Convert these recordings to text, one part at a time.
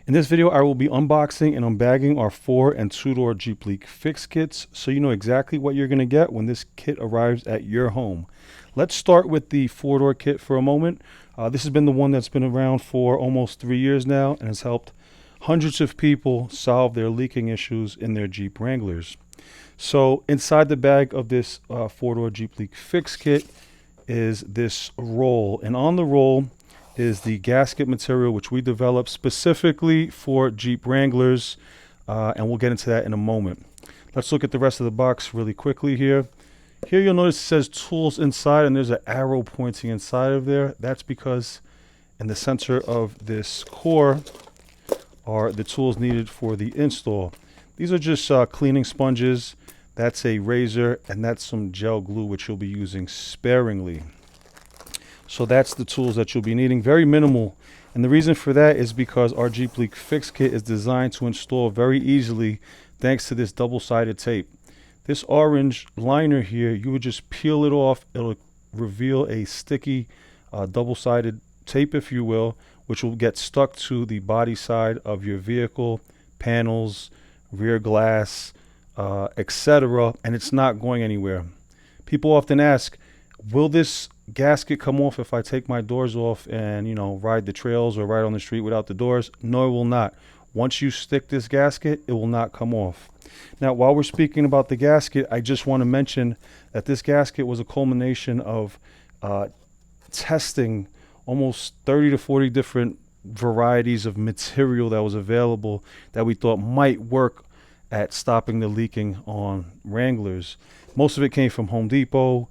In this video, I will be unboxing and unbagging our 4 and 2-door Jeep leak fix kits so you know exactly what you're going to get when this kit arrives at your home. Let's start with the 4-door kit for a moment. This has been the one that's been around for almost 3 years now and has helped hundreds of people solve their leaking issues in their Jeep Wranglers. So inside the bag of this 4-door Jeep leak fix kit is this roll, and on the roll is the gasket material which we developed specifically for Jeep Wranglers, and we'll get into that in a moment. Let's look at the rest of the box really quickly here. Here you'll notice it says tools inside, and there's an arrow pointing inside of there. That's because in the center of this core are the tools needed for the install. These are just cleaning sponges. That's a razor, and that's some gel glue which you'll be using sparingly. So that's the tools that you'll be needing, very minimal. And the reason for that is because our Jeep leak fix kit is designed to install very easily thanks to this double-sided tape. This orange liner here, you would just peel it off. It'll reveal a sticky double-sided tape, if you will, which will get stuck to the body side of your vehicle, panels, rear glass, etc., and it's not going anywhere. People often ask, will this gasket come off if I take my doors off and, you know, ride the trails or ride on the street without the doors? No, it will not. Once you stick this gasket, it will not come off. Now, while we're speaking about the gasket, I just want to mention that this gasket was a culmination of testing almost 30 to 40 different varieties of material that was available that we thought might work at stopping the leaking on Wranglers. Most of it came from Home Depot,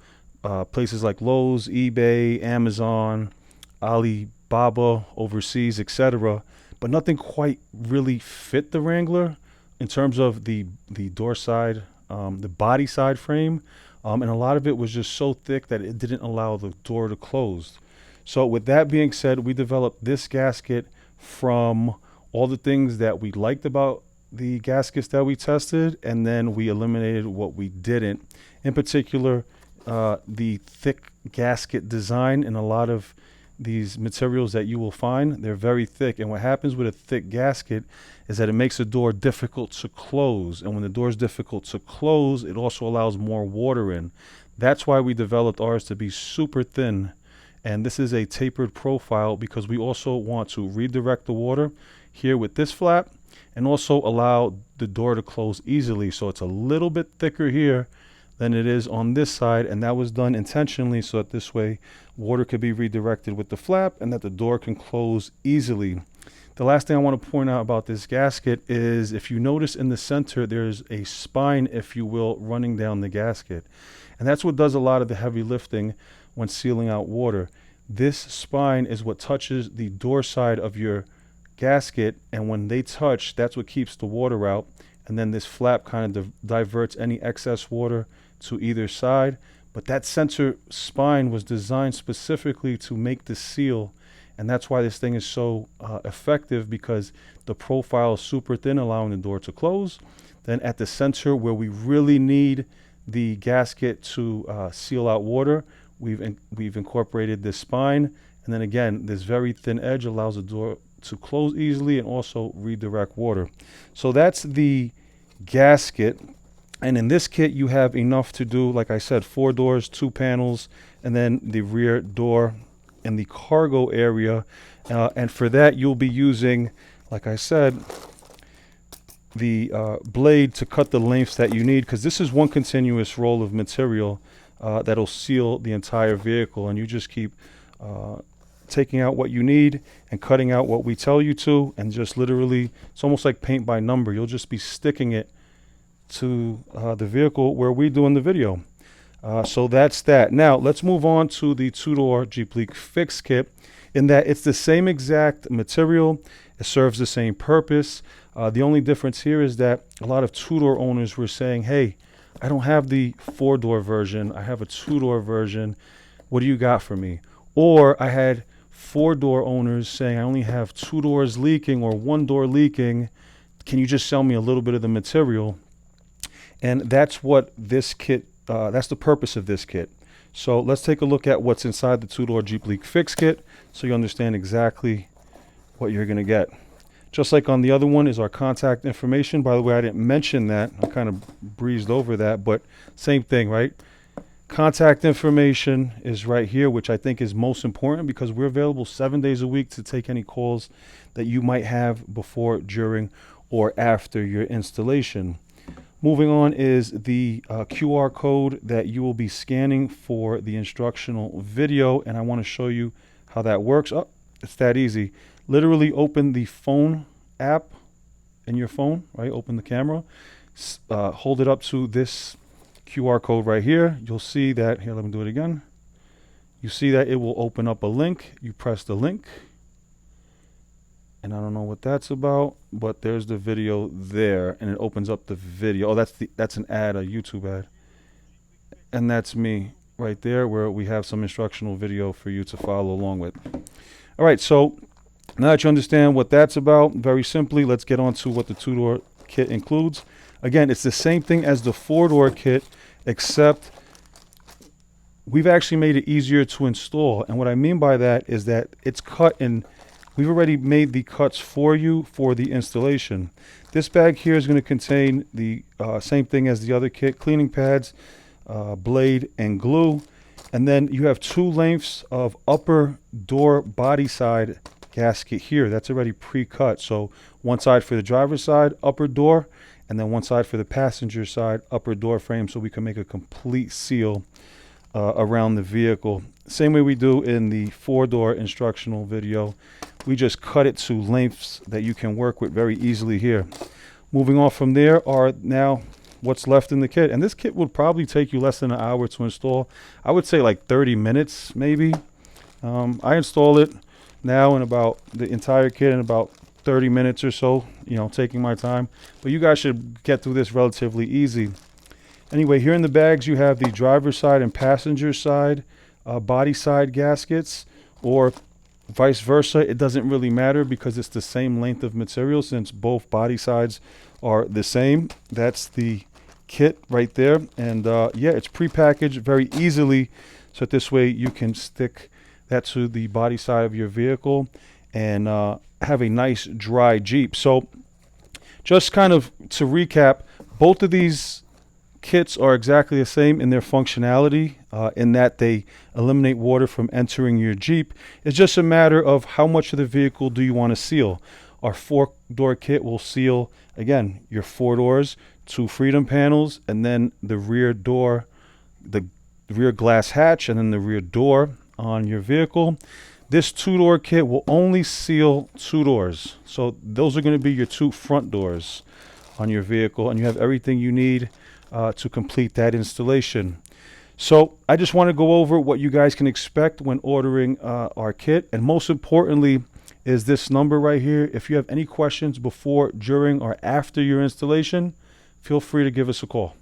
places like Lowe's, eBay, Amazon, Alibaba, overseas, etc. But nothing quite really fit the Wrangler in terms of the door side, the body side frame. And a lot of it was just so thick that it didn't allow the door to close. So with that being said, we developed this gasket from all the things that we liked about the gaskets that we tested, and then we eliminated what we didn't. In particular, the thick gasket design. In a lot of these materials that you will find, they're very thick, and what happens with a thick gasket is that it makes the door difficult to close, and when the door is difficult to close, it also allows more water in. That's why we developed ours to be super thin, and this is a tapered profile because we also want to redirect the water here with this flap and also allow the door to close easily. So it's a little bit thicker here than it is on this side, and that was done intentionally so that this way water could be redirected with the flap and that the door can close easily. The last thing I want to point out about this gasket is, if you notice in the center, there's a spine, if you will, running down the gasket. And that's what does a lot of the heavy lifting when sealing out water. This spine is what touches the door side of your gasket, and when they touch, that's what keeps the water out. And then this flap kind of diverts any excess water to either side. But that center spine was designed specifically to make the seal, and that's why this thing is so effective, because the profile is super thin, allowing the door to close. Then at the center where we really need the gasket to seal out water, we've incorporated this spine, and then again this very thin edge allows the door to close easily and also redirect water. So that's the gasket. And in this kit you have enough to do, like I said, 4 doors, 2 panels, and then the rear door and the cargo area. And for that you'll be using, like I said, the blade to cut the lengths that you need, because this is one continuous roll of material that'll seal the entire vehicle, and you just keep taking out what you need and cutting out what we tell you to, and just literally, it's almost like paint by number. You'll just be sticking it to the vehicle where we do in the video. So that's that. Now let's move on to the 2-door Jeep leak fix kit, in that it's the same exact material, it serves the same purpose. The only difference here is that a lot of 2-door owners were saying, hey, I don't have the 4-door version, I have a 2-door version, what do you got for me? Or I had 4-door owners saying, I only have 2 doors leaking or 1 door leaking, can you just sell me a little bit of the material? And that's what this kit, that's the purpose of this kit. So let's take a look at what's inside the 2-door Jeep leak fix kit so you understand exactly what you're going to get. Just like on the other one is our contact information. By the way, I didn't mention that. I kind of breezed over that, but same thing, right? Contact information is right here, which I think is most important because we're available 7 days a week to take any calls that you might have before, during, or after your installation. Moving on is the QR code that you will be scanning for the instructional video, and I want to show you how that works. Oh, it's that easy. Literally open the phone app in your phone, right? Open the camera, hold it up to this QR code right here. You'll see that, here, let me do it again. You see that it will open up a link. You press the link, and I don't know what that's about, but there's the video there, and it opens up the video. Oh, that's an ad, a YouTube ad. And that's me right there, where we have some instructional video for you to follow along with. All right, so now that you understand what that's about, very simply, let's get on to what the two-door kit includes. Again, it's the same thing as the four-door kit, except we've actually made it easier to install. And what I mean by that is that it's cut in, we've already made the cuts for you for the installation. This bag here is going to contain the same thing as the other kit: cleaning pads, blade, and glue. And then you have 2 lengths of upper door body side gasket here. That's already pre-cut. So one side for the driver's side, upper door, and then one side for the passenger side, upper door frame, so we can make a complete seal around the vehicle. Same way we do in the 4-door instructional video. We just cut it to lengths that you can work with very easily here. Moving on from there are now what's left in the kit. And this kit would probably take you less than an hour to install. I would say like 30 minutes maybe. I install it now in about the entire kit in about 30 minutes or so, taking my time. But you guys should get through this relatively easy. Anyway, here in the bags you have the driver's side and passenger side body side gaskets, or vice versa. It doesn't really matter because it's the same length of material since both body sides are the same. That's the kit right there. And yeah, it's prepackaged very easily, so that this way you can stick that to the body side of your vehicle and have a nice dry Jeep. So just kind of to recap, both of these kits are exactly the same in their functionality, in that they eliminate water from entering your Jeep. It's just a matter of how much of the vehicle do you want to seal. Our 4-door kit will seal, again, your 4 doors, 2 freedom panels, and then the rear door, the rear glass hatch, and then the rear door on your vehicle. This 2-door kit will only seal 2 doors. So those are going to be your 2 front doors on your vehicle, and you have everything you need to complete that installation. So I just want to go over what you guys can expect when ordering our kit, and most importantly is this number right here. If you have any questions before, during, or after your installation, feel free to give us a call.